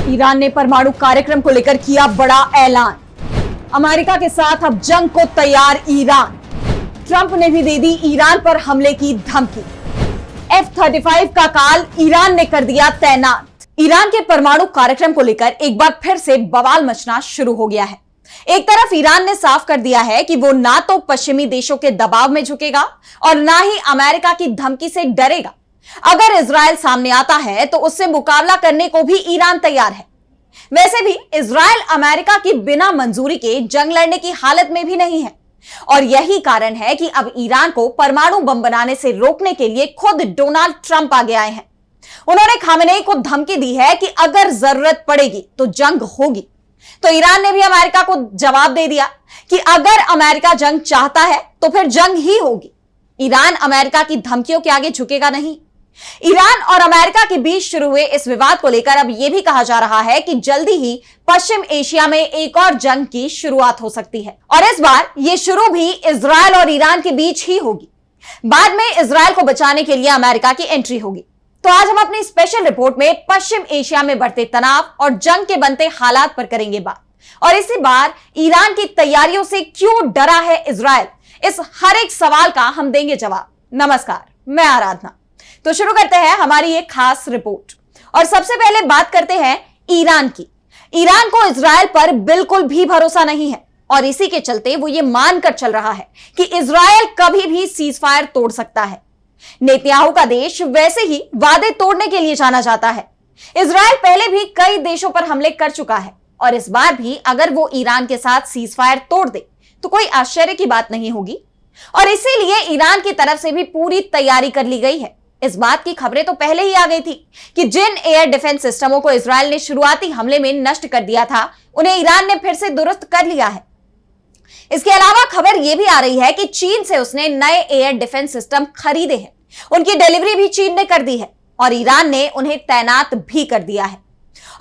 Iran ने परमाणु कार्यक्रम को लेकर किया बड़ा ऐलान। अमेरिका के साथ अब जंग को तैयार ईरान। ट्रंप ने भी दे दी ईरान पर हमले की धमकी। F-35 का काल ईरान ने कर दिया तैनात। ईरान के परमाणु कार्यक्रम को लेकर एक बार फिर से बवाल मचना शुरू हो गया है। एक तरफ ईरान ने साफ कर दिया है कि वो ना तो पश्चिमी देशों के दबाव में झुकेगा और ना ही अमेरिका की धमकी से डरेगा। अगर इजरायल सामने आता है तो उससे मुकाबला करने को भी ईरान तैयार है। वैसे भी इजरायल अमेरिका की बिना मंजूरी के जंग लड़ने की हालत में भी नहीं है और यही कारण है कि अब ईरान को परमाणु बम बनाने से रोकने के लिए खुद डोनाल्ड ट्रंप आगे आए हैं। उन्होंने खामेनेई को धमकी दी है कि अगर जरूरत पड़ेगी तो जंग होगी। तो ईरान ने भी अमेरिका को जवाब दे दिया कि अगर अमेरिका जंग चाहता है तो फिर जंग ही होगी। ईरान अमेरिका की धमकियों के आगे झुकेगा नहीं। ईरान और अमेरिका के बीच शुरू हुए इस विवाद को लेकर अब यह भी कहा जा रहा है कि जल्दी ही पश्चिम एशिया में एक और जंग की शुरुआत हो सकती है और इस बार यह शुरू भी इजरायल और ईरान के बीच ही होगी। बाद में इजरायल को बचाने के लिए अमेरिका की एंट्री होगी। तो आज हम अपनी स्पेशल रिपोर्ट में पश्चिम एशिया में बढ़ते तनाव और जंग के बनते हालात पर करेंगे बात और इसी बार ईरान की तैयारियों से क्यों डरा है इजरायल, इस हर एक सवाल का हम देंगे जवाब। नमस्कार, मैं आराधना। तो शुरू करते हैं हमारी एक खास रिपोर्ट और सबसे पहले बात करते हैं ईरान की। ईरान को इजरायल पर बिल्कुल भी भरोसा नहीं है और इसी के चलते वो ये मानकर चल रहा है कि इजरायल कभी भी सीज फायर तोड़ सकता है। नेतन्याहू का देश वैसे ही वादे तोड़ने के लिए जाना जाता है। इजरायल पहले भी कई देशों पर हमले कर चुका है और इस बार भी अगर वो ईरान के साथ सीज फायर तोड़ दे तो कोई आश्चर्य की बात नहीं होगी और इसीलिए ईरान की तरफ से भी पूरी तैयारी कर ली गई है। इस बात की खबरें तो पहले ही आ गई थी कि जिन एयर डिफेंस सिस्टमों को इजरायल ने शुरुआती हमले में नष्ट कर दिया था उन्हें ईरान ने फिर से दुरुस्त कर लिया है। इसके अलावा खबर यह भी आ रही है कि चीन से उसने नए एयर डिफेंस सिस्टम खरीदे हैं। उनकी डिलीवरी भी चीन ने कर दी है और ईरान ने उन्हें तैनात भी कर दिया है।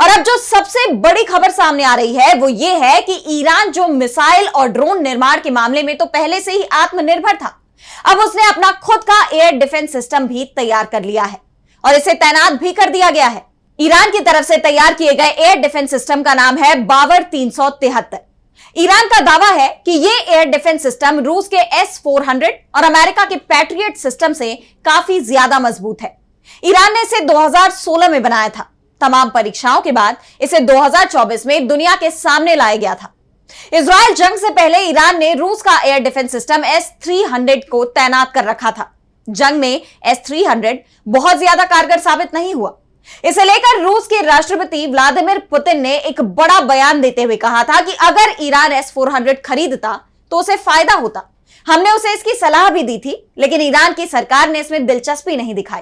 और अब जो सबसे बड़ी खबर सामने आ रही है वो ये है कि ईरान जो मिसाइल और ड्रोन निर्माण के मामले में तो पहले से ही आत्मनिर्भर था, अब उसने अपना खुद का एयर डिफेंस सिस्टम भी तैयार कर लिया है और इसे तैनात भी कर दिया गया है। ईरान की तरफ से तैयार किए गए एयर डिफेंस सिस्टम का नाम है बावर 373। ईरान का दावा है कि यह एयर डिफेंस सिस्टम रूस के S-400 और अमेरिका के पैट्रियट सिस्टम से काफी ज्यादा मजबूत है। ईरान ने इसे 2016 में बनाया था। तमाम परीक्षाओं के बाद इसे 2024 में दुनिया के सामने लाया गया था। इजरायल जंग से पहले ईरान ने रूस का एयर डिफेंस सिस्टम S-300 को तैनात कर रखा था। जंग में S-300 बहुत ज्यादा कारगर साबित नहीं हुआ। इसे लेकर रूस के राष्ट्रपति व्लादिमीर पुतिन ने एक बड़ा बयान देते हुए कहा था कि अगर ईरान S-400 खरीदता तो उसे फायदा होता। हमने उसे इसकी सलाह भी दी थी लेकिन ईरान की सरकार ने इसमें दिलचस्पी नहीं दिखाई।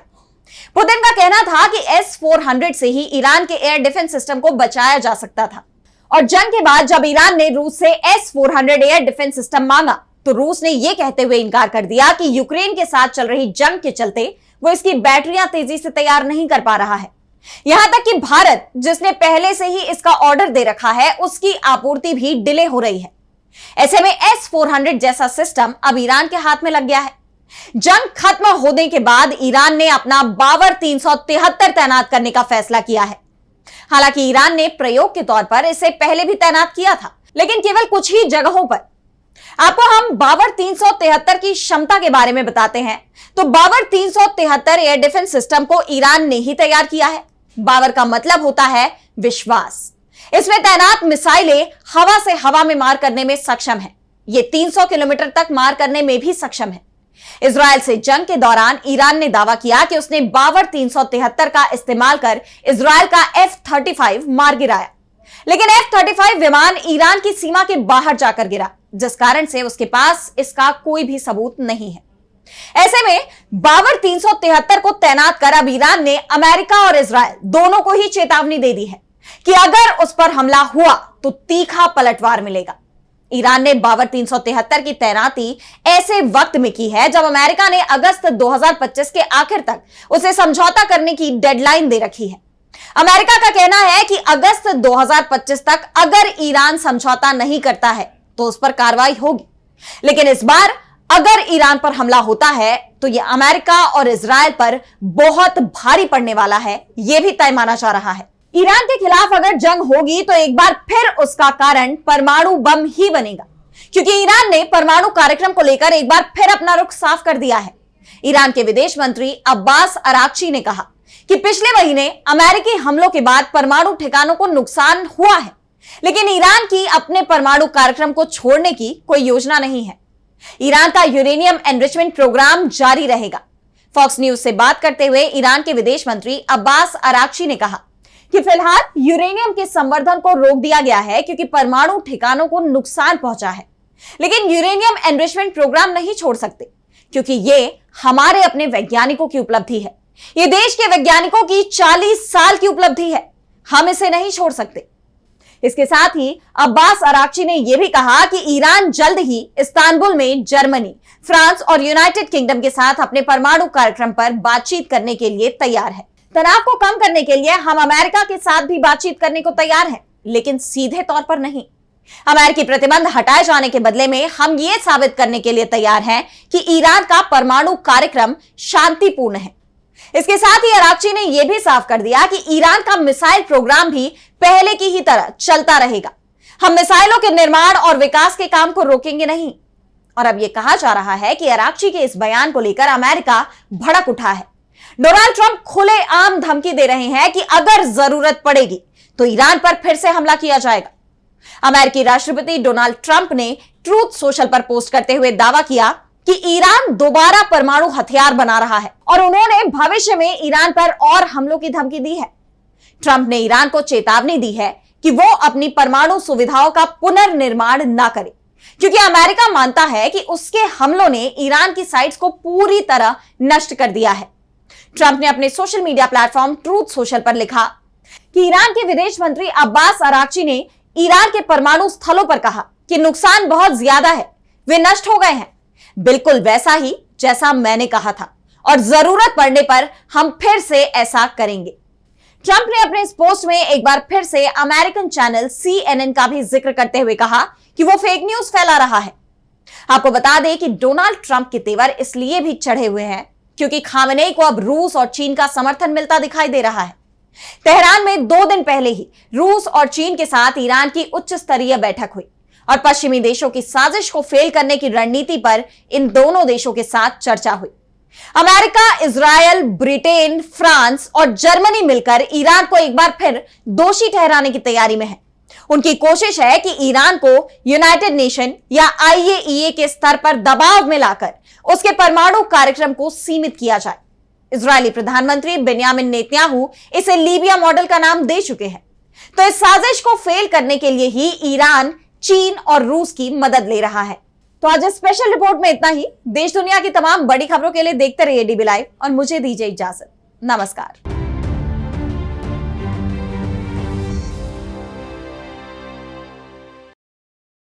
पुतिन का कहना था कि S-400 से ही ईरान के एयर डिफेंस सिस्टम को बचाया जा सकता था और जंग के बाद जब ईरान ने रूस से S-400 एयर डिफेंस सिस्टम मांगा तो रूस ने यह कहते हुए इनकार कर दिया कि यूक्रेन के साथ चल रही जंग के चलते वो इसकी बैटरियां तेजी से तैयार नहीं कर पा रहा है। यहां तक कि भारत जिसने पहले से ही इसका ऑर्डर दे रखा है उसकी आपूर्ति भी डिले हो रही है। ऐसे में S-400 जैसा सिस्टम अब ईरान के हाथ में लग गया है। जंग खत्म होने के बाद ईरान ने अपना बावर 373 तैनात करने का फैसला किया है। हालांकि ईरान ने प्रयोग के तौर पर इसे पहले भी तैनात किया था लेकिन केवल कुछ ही जगहों पर। आपको हम बावर 373 की क्षमता के बारे में बताते हैं। तो बावर 373 एयर डिफेंस सिस्टम को ईरान ने ही तैयार किया है। बावर का मतलब होता है विश्वास। इसमें तैनात मिसाइलें हवा से हवा में मार करने में सक्षम है। ये 300 किलोमीटर तक मार करने में भी सक्षम है। इजरायल से जंग के दौरान ईरान ने दावा किया कि उसने बावर 373 का इस्तेमाल कर इजरायल का F-35 मार गिराया लेकिन F-35 विमान ईरान की सीमा के बाहर जाकर गिरा जिस कारण से उसके पास इसका कोई भी सबूत नहीं है। ऐसे में बावर 373 को तैनात कर अब ईरान ने अमेरिका और इजरायल दोनों को ही चेतावनी दे दी है कि अगर उस पर हमला हुआ तो तीखा पलटवार मिलेगा। ईरान ने बावर 373 की तैनाती ऐसे वक्त में की है जब अमेरिका ने अगस्त 2025 के आखिर तक उसे समझौता करने की डेडलाइन दे रखी है। अमेरिका का कहना है कि अगस्त 2025 तक अगर ईरान समझौता नहीं करता है तो उस पर कार्रवाई होगी लेकिन इस बार अगर ईरान पर हमला होता है तो यह अमेरिका और इजरायल पर बहुत भारी पड़ने वाला है, यह भी तय माना जा रहा है। ईरान के खिलाफ अगर जंग होगी तो एक बार फिर उसका कारण परमाणु बम ही बनेगा, क्योंकि ईरान ने परमाणु कार्यक्रम को लेकर एक बार फिर अपना रुख साफ कर दिया है। ईरान के विदेश मंत्री अब्बास अराक्ची ने कहा कि पिछले महीने अमेरिकी हमलों के बाद परमाणु ठिकानों को नुकसान हुआ है, लेकिन ईरान की अपने परमाणु कार्यक्रम को छोड़ने की कोई योजना नहीं है। ईरान का यूरेनियम एनरिचमेंट प्रोग्राम जारी रहेगा। फॉक्स न्यूज से बात करते हुए ईरान के विदेश मंत्री अब्बास अराक्ची ने कहा कि फिलहाल यूरेनियम के संवर्धन को रोक दिया गया है क्योंकि परमाणु ठिकानों को नुकसान पहुंचा है, लेकिन यूरेनियम एनरिचमेंट प्रोग्राम नहीं छोड़ सकते क्योंकि ये हमारे अपने वैज्ञानिकों की उपलब्धि है। ये देश के वैज्ञानिकों की 40 साल की उपलब्धि है, हम इसे नहीं छोड़ सकते। इसके साथ ही अब्बास अराक्ची ने यह भी कहा कि ईरान जल्द ही इस्तांबुल में जर्मनी, फ्रांस और यूनाइटेड किंगडम के साथ अपने परमाणु कार्यक्रम पर बातचीत करने के लिए तैयार है। तनाव को कम करने के लिए हम अमेरिका के साथ भी बातचीत करने को तैयार हैं, लेकिन सीधे तौर पर नहीं। अमेरिकी प्रतिबंध हटाए जाने के बदले में हम ये साबित करने के लिए तैयार हैं कि ईरान का परमाणु कार्यक्रम शांतिपूर्ण है। इसके साथ ही अराक्ची ने यह भी साफ कर दिया कि ईरान का मिसाइल प्रोग्राम भी पहले की ही तरह चलता रहेगा। हम मिसाइलों के निर्माण और विकास के काम को रोकेंगे नहीं। और अब यह कहा जा रहा है कि अराक्ची के इस बयान को लेकर अमेरिका भड़क उठा है। डोनाल्ड ट्रंप खुलेआम धमकी दे रहे हैं कि अगर जरूरत पड़ेगी तो ईरान पर फिर से हमला किया जाएगा। अमेरिकी राष्ट्रपति डोनाल्ड ट्रंप ने ट्रूथ सोशल पर पोस्ट करते हुए दावा किया कि ईरान दोबारा परमाणु हथियार बना रहा है और उन्होंने भविष्य में ईरान पर और हमलों की धमकी दी है। ट्रंप ने ईरान को चेतावनी दी है कि वो अपनी परमाणु सुविधाओं का पुनर्निर्माण ना करे, क्योंकि अमेरिका मानता है कि उसके हमलों ने ईरान की साइट्स को पूरी तरह नष्ट कर दिया है। ट्रंप ने अपने social media platform truth social पर लिखा कि ईरान के विदेश मंत्री अब्बास अराक्ची ने ईरान के परमाणु स्थलों पर कहा कि नुकसान बहुत ज्यादा है, वे नष्ट हो गए हैं, बिल्कुल वैसा ही जैसा मैंने कहा था, और जरूरत पड़ने पर हम फिर से ऐसा करेंगे। ट्रंप ने अपने इस पोस्ट में एक बार फिर से अमेरिकन चैनल CNN का भी जिक्र करते हुए कहा कि वो फेक न्यूज फैला रहा है। आपको बता दें कि डोनाल्ड ट्रंप के तेवर इसलिए भी चढ़े हुए हैं क्योंकि खामेनेई को अब रूस और चीन का समर्थन मिलता दिखाई दे रहा है। तेहरान में 2 दिन पहले ही रूस और चीन के साथ ईरान की उच्च स्तरीय बैठक हुई और पश्चिमी देशों की साजिश को फेल करने की रणनीति पर इन दोनों देशों के साथ चर्चा हुई। अमेरिका, इजरायल, ब्रिटेन, फ्रांस और जर्मनी मिलकर ईरान को एक बार फिर दोषी ठहराने की तैयारी में है। उनकी कोशिश है कि ईरान को यूनाइटेड नेशन या IAEA के स्तर पर दबाव में लाकर उसके परमाणु कार्यक्रम को सीमित किया जाए। इजरायली प्रधानमंत्री बेन्यामिन नेतन्याहू इसे लीबिया मॉडल का नाम दे चुके हैं। तो इस साजिश को फेल करने के लिए ही ईरान, चीन और रूस की मदद ले रहा है। तो आज इस स्पेशल रिपोर्ट में इतना ही। देश दुनिया की तमाम बड़ी खबरों के लिए देखते रहिए DB लाइव और मुझे दीजिए इजाजत। नमस्कार।